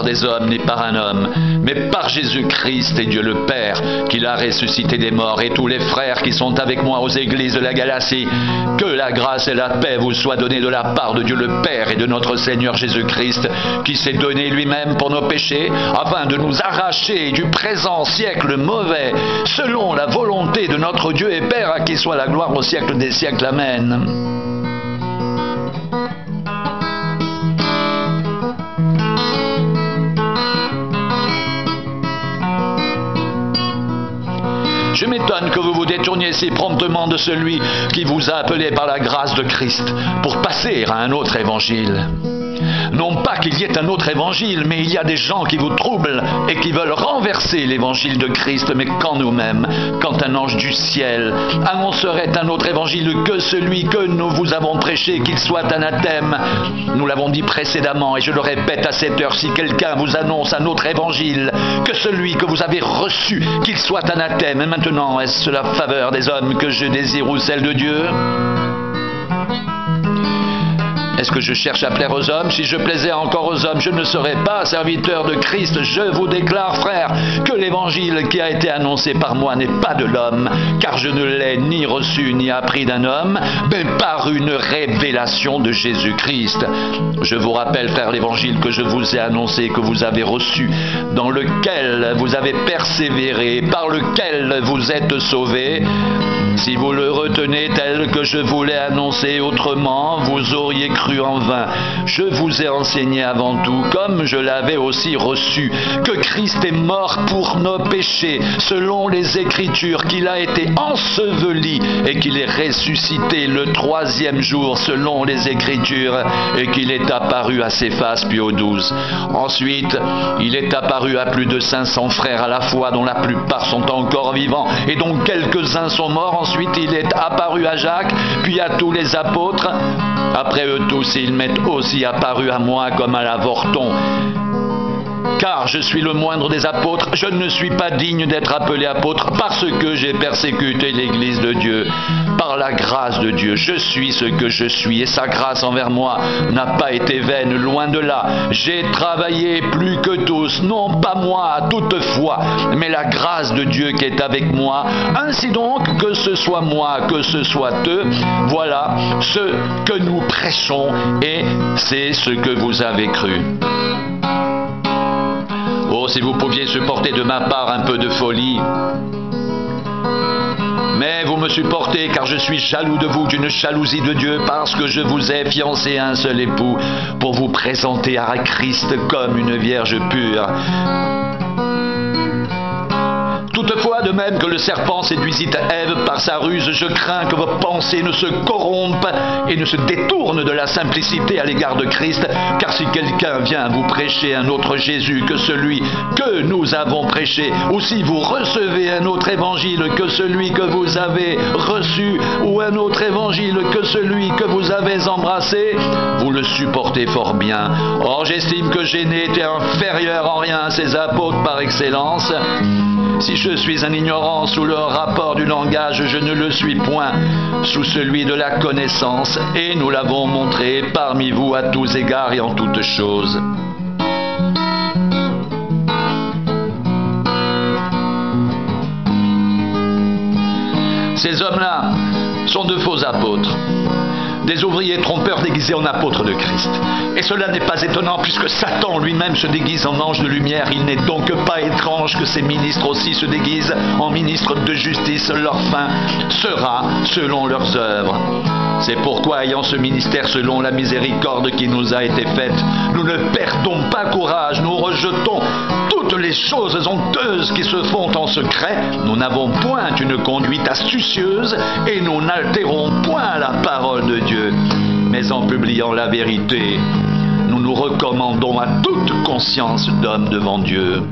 des hommes ni par un homme, mais par Jésus-Christ et Dieu le Père, qui l'a ressuscité des morts, et tous les frères qui sont avec moi aux églises de la Galatie. Que la grâce et la paix vous soient données de la part de Dieu le Père et de notre Seigneur Jésus-Christ, qui s'est donné lui-même pour nos péchés, afin de nous arracher du présent siècle mauvais, selon la volonté de notre Dieu et Père, à qui soit la gloire au siècle des siècles. Amen. Je m'étonne que vous vous détourniez si promptement de celui qui vous a appelé par la grâce de Christ pour passer à un autre évangile. Non pas qu'il y ait un autre évangile, mais il y a des gens qui vous troublent et qui veulent renverser l'évangile de Christ. Mais quand nous-mêmes, quand un ange du ciel annoncerait un autre évangile que celui que nous vous avons prêché, qu'il soit anathème. Nous l'avons dit précédemment et je le répète à cette heure, si quelqu'un vous annonce un autre évangile que celui que vous avez reçu, qu'il soit anathème. Et maintenant, est-ce la faveur des hommes que je désire ou celle de Dieu ? Est-ce que je cherche à plaire aux hommes? Si je plaisais encore aux hommes, je ne serais pas serviteur de Christ. Je vous déclare, frères, que l'évangile qui a été annoncé par moi n'est pas de l'homme, car je ne l'ai ni reçu ni appris d'un homme, mais par une révélation de Jésus-Christ. Je vous rappelle, frères, l'évangile que je vous ai annoncé, que vous avez reçu, dans lequel vous avez persévéré, par lequel vous êtes sauvés. Si vous le retenez tel que je vous l'ai annoncé autrement, vous auriez cru en vain. Je vous ai enseigné avant tout, comme je l'avais aussi reçu, que Christ est mort pour nos péchés, selon les Écritures, qu'il a été enseveli et qu'il est ressuscité le 3e jour, selon les Écritures, et qu'il est apparu à Céphas puis aux 12. Ensuite, il est apparu à plus de 500 frères à la fois, dont la plupart sont encore vivants et dont quelques-uns sont morts. Ensuite, il est apparu à Jacques, puis à tous les apôtres. Après eux tous, il m'est aussi apparu à moi comme à l'avorton. Car je suis le moindre des apôtres, je ne suis pas digne d'être appelé apôtre parce que j'ai persécuté l'Église de Dieu. Par la grâce de Dieu, je suis ce que je suis et sa grâce envers moi n'a pas été vaine, loin de là. J'ai travaillé plus que tous, non pas moi toutefois, mais la grâce de Dieu qui est avec moi. Ainsi donc, que ce soit moi, que ce soit eux, voilà ce que nous prêchons et c'est ce que vous avez cru. Oh, si vous pouviez supporter de ma part un peu de folie. Mais vous me supportez car je suis jaloux de vous d'une jalousie de Dieu parce que je vous ai fiancé à un seul époux pour vous présenter à Christ comme une vierge pure. Toutefois, de même que le serpent séduisit Ève par sa ruse, je crains que vos pensées ne se corrompent et ne se détournent de la simplicité à l'égard de Christ, car si quelqu'un vient vous prêcher un autre Jésus que celui que nous avons prêché, ou si vous recevez un autre évangile que celui que vous avez reçu, ou un autre évangile que celui que vous avez embrassé, vous le supportez fort bien. Or, j'estime que je n'ai été inférieur en rien à ces apôtres par excellence. Si je suis un ignorant sous le rapport du langage, je ne le suis point sous celui de la connaissance, et nous l'avons montré parmi vous à tous égards et en toutes choses. Ces hommes-là sont de faux apôtres, des ouvriers trompeurs déguisés en apôtres de Christ. Et cela n'est pas étonnant puisque Satan lui-même se déguise en ange de lumière. Il n'est donc pas étrange que ses ministres aussi se déguisent en ministres de justice. Leur fin sera selon leurs œuvres. C'est pourquoi, ayant ce ministère selon la miséricorde qui nous a été faite, nous ne perdons pas courage, nous rejetons toutes les choses honteuses qui se font en secret. Nous n'avons point une conduite astucieuse et nous n'altérons point la parole de Dieu. Mais en publiant la vérité, nous nous recommandons à toute conscience d'homme devant Dieu.